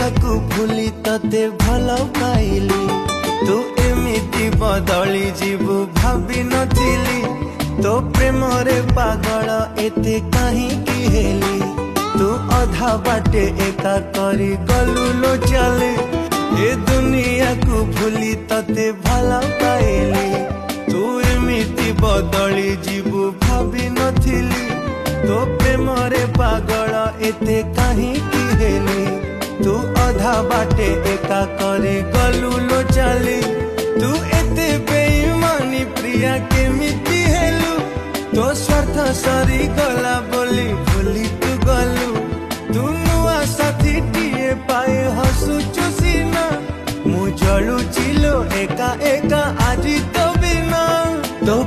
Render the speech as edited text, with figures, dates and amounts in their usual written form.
दुनिया को भूली तते भल पाइली तू एमिति बदली जीवु भाभी नथिली तो प्रेम रे पागल एते काहींकी हेली तू अधा बाटे एका करी गलु लो चले ए दुनिया को भूली तते भल पाइली तू एमिति बदली जीवु भाभी नथिली तो प्रेम रे पागल एते काहींकी हेली तू अधा बाटे एका करी गलु लो चली तू एते बेईमानी प्रिया केमिति हेलु तो स्वार्थ सरी गला बोली भूली तू गलु तू नुआ साथी टीए पाए हसुचु सीना मु जलु चिलो एका एका आजी तो बिना तो